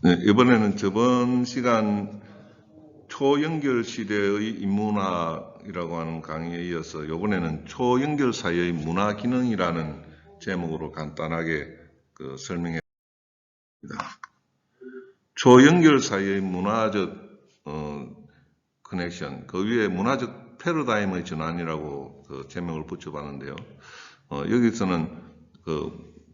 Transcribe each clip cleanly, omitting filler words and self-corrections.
네, 이번에는 저번 시간 초연결 시대의 인문학이라고 하는 강의에 이어서 이번에는 초연결 사회의 문화 기능이라는 제목으로 간단하게 설명해 봅니다. 초연결 사회의 문화적 커넥션, 그 위에 문화적 패러다임의 전환이라고 제목을 붙여봤는데요. 여기서는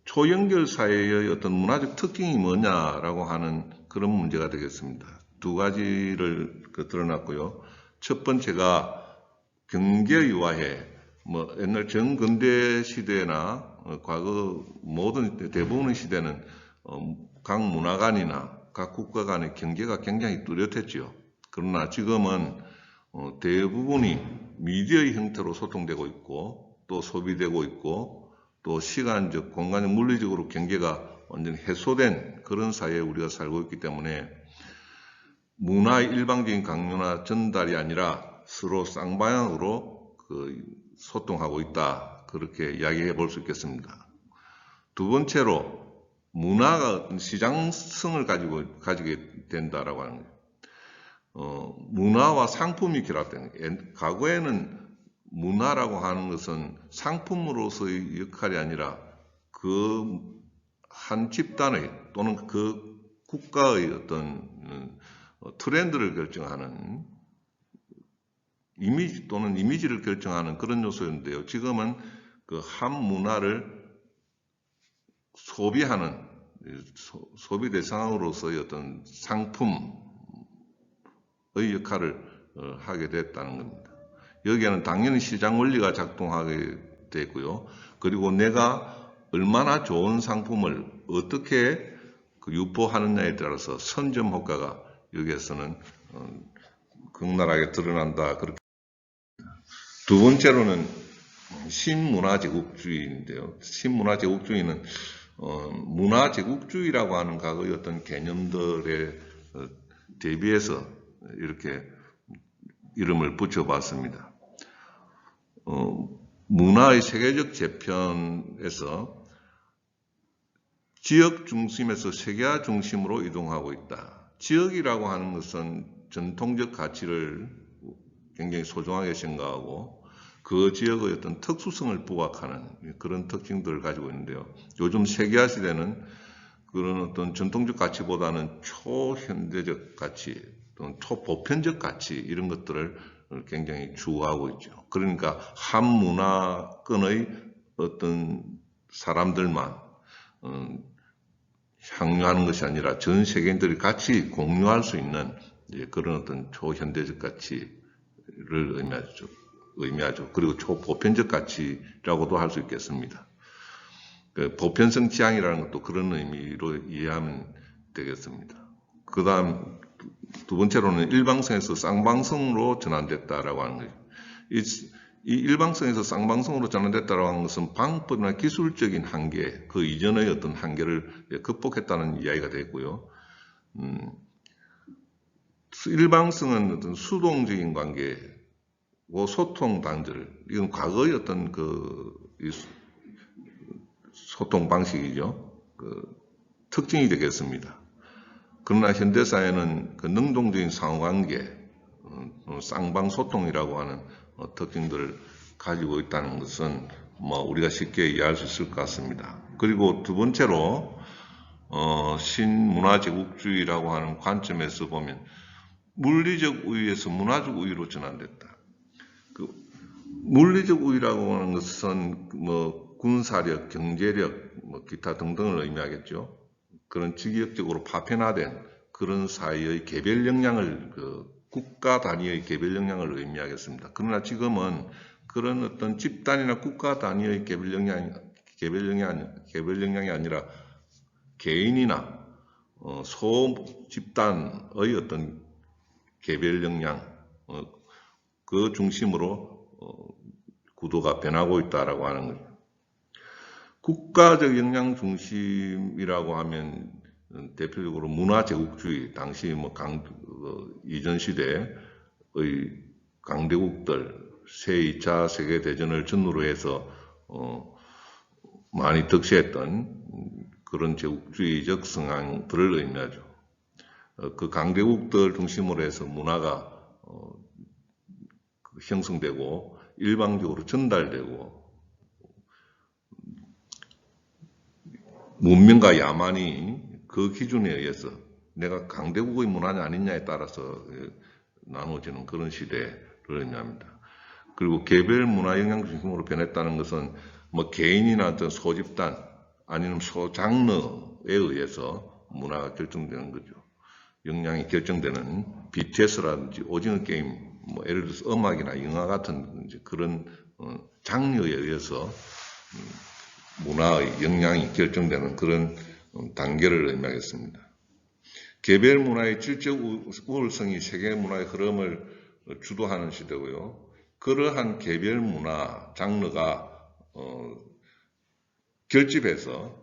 초연결 사회의 어떤 문화적 특징이 뭐냐라고 하는 그런 문제가 되겠습니다. 두 가지를 드러났고요. 첫 번째가 경제 유화해, 옛날 정근대 시대나 과거 모든 대부분의 시대는 각 문화 간이나 각 국가 간의 경계가 굉장히 뚜렷했지요. 그러나 지금은 대부분이 미디어의 형태로 소통되고 있고 또 소비되고 있고 또 시간적, 공간적, 물리적으로 경계가 완전히 해소된 그런 사회에 우리가 살고 있기 때문에 문화의 일방적인 강요나 전달이 아니라 서로 쌍방향으로 소통하고 있다. 그렇게 이야기해 볼 수 있겠습니다. 두 번째로 문화가 어떤 시장성을 가지게 된다라고 하는 거예요. 문화와 상품이 결합되는 거예요. 과거에는 문화라고 하는 것은 상품으로서의 역할이 아니라 그 한 집단의 또는 그 국가의 어떤 트렌드를 결정하는 이미지 또는 이미지를 결정하는 그런 요소였는데요. 지금은 그 한 문화를 소비하는 소비 대상으로서의 어떤 상품의 역할을 하게 됐다는 겁니다. 여기에는 당연히 시장 원리가 작동하게 되고요. 그리고 내가 얼마나 좋은 상품을 어떻게 유포하느냐에 따라서 선점 효과가 여기에서는 극렬하게 드러난다. 그렇게. 두 번째로는 신문화제국주의인데요. 신문화제국주의는 문화제국주의라고 하는 과거의 어떤 개념들에 대비해서 이렇게 이름을 붙여봤습니다. 문화의 세계적 재편에서 지역 중심에서 세계화 중심으로 이동하고 있다. 지역이라고 하는 것은 전통적 가치를 굉장히 소중하게 생각하고 그 지역의 어떤 특수성을 부각하는 그런 특징들을 가지고 있는데요. 요즘 세계화 시대는 그런 어떤 전통적 가치보다는 초현대적 가치 또는 초보편적 가치 이런 것들을 굉장히 추구하고 있죠. 그러니까 한 문화권의 어떤 사람들만 향유하는 것이 아니라 전 세계인들이 같이 공유할 수 있는 그런 어떤 초현대적 가치를 의미하죠. 그리고 초보편적 가치라고도 할 수 있겠습니다. 보편성 지향이라는 것도 그런 의미로 이해하면 되겠습니다. 그 다음 두 번째로는 일방성에서 쌍방성으로 전환됐다라고 하는 거예요. 이 일방성에서 쌍방성으로 전환됐다라고 하는 것은 방법이나 기술적인 한계, 그 이전의 어떤 한계를 극복했다는 이야기가 되고요. 일방성은 어떤 수동적인 관계고 소통 단절, 이건 과거의 어떤 소통 방식이죠. 특징이 되겠습니다. 그러나 현대사회는 능동적인 상호관계, 쌍방소통이라고 하는 특징들을 가지고 있다는 것은 우리가 쉽게 이해할 수 있을 것 같습니다. 그리고 두 번째로 신문화제국주의라고 하는 관점에서 보면 물리적 우위에서 문화적 우위로 전환됐다. 물리적 우위라고 하는 것은 군사력, 경제력, 기타 등등을 의미하겠죠. 그런 지역적으로 파편화된 그런 사회의 개별 역량을 국가 단위의 개별 역량을 의미하겠습니다. 그러나 지금은 그런 어떤 집단이나 국가 단위의 개별 역량이 아니라 개인이나 소 집단의 어떤 개별 역량 그 중심으로 구도가 변하고 있다라고 하는 거죠. 국가적 역량 중심이라고 하면 대표적으로 문화제국주의, 당시 이전 시대의 강대국들, 제2차 세계대전을 전후로 해서 많이 득세했던 그런 제국주의적 성향들을 의미하죠. 그 강대국들 중심으로 해서 문화가 형성되고 일방적으로 전달되고 문명과 야만이 그 기준에 의해서 내가 강대국의 문화냐 아니냐에 따라서 나누어지는 그런 시대를 의미합니다. 그리고 개별 문화 영향 중심으로 변했다는 것은 뭐 개인이나 어떤 소집단 아니면 소장르에 의해서 문화가 결정되는 거죠. 역량이 결정되는 BTS라든지 오징어 게임, 뭐 예를 들어서 음악이나 영화 같은 이제 그런 장르에 의해서 문화의 역량이 결정되는 그런 단계를 의미하겠습니다. 개별 문화의 질적 우월성이 세계 문화의 흐름을 주도하는 시대고요. 그러한 개별 문화 장르가 결집해서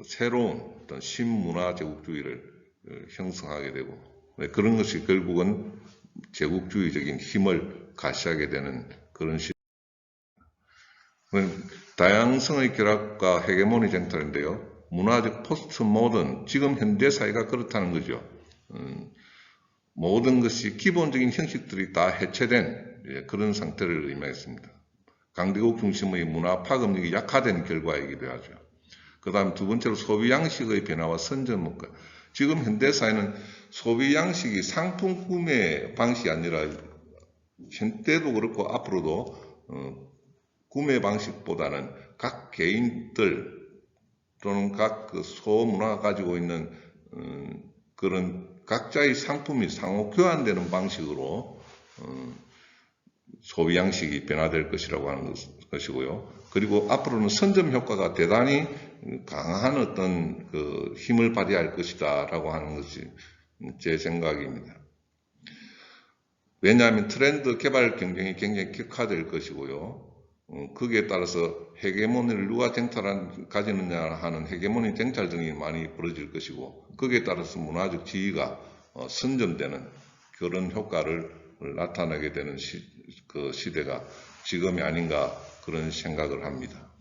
새로운 어떤 신문화 제국주의를 형성하게 되고 그런 것이 결국은 제국주의적인 힘을 가시하게 되는 그런 시대. 다양성의 결합과 헤게모니 쟁탈인데요. 문화적 포스트 모던, 지금 현대 사회가 그렇다는 거죠. 모든 것이 기본적인 형식들이 다 해체된 그런 상태를 의미하겠습니다. 강대국 중심의 문화 파급력이 약화된 결과이기도 하죠. 그 다음 두 번째로 소비 양식의 변화와 선전 문화. 지금 현대 사회는 소비 양식이 상품 구매 방식이 아니라 현대도 그렇고 앞으로도 구매 방식보다는 각 개인들 또는 각 그 소문화가 가지고 있는 그런 각자의 상품이 상호 교환되는 방식으로 소비 양식이 변화될 것이라고 하는 것이고요. 그리고 앞으로는 선점 효과가 대단히 강한 어떤 그 힘을 발휘할 것이다라고 하는 것이 제 생각입니다. 왜냐하면 트렌드 개발 경쟁이 굉장히 격화될 것이고요. 거기에 따라서 헤게모니를 누가 가지느냐 하는 헤게모니 쟁탈 등이 많이 벌어질 것이고 거기에 따라서 문화적 지위가 선점되는 그런 효과를 나타내게 되는 그 시대가 지금이 아닌가 그런 생각을 합니다.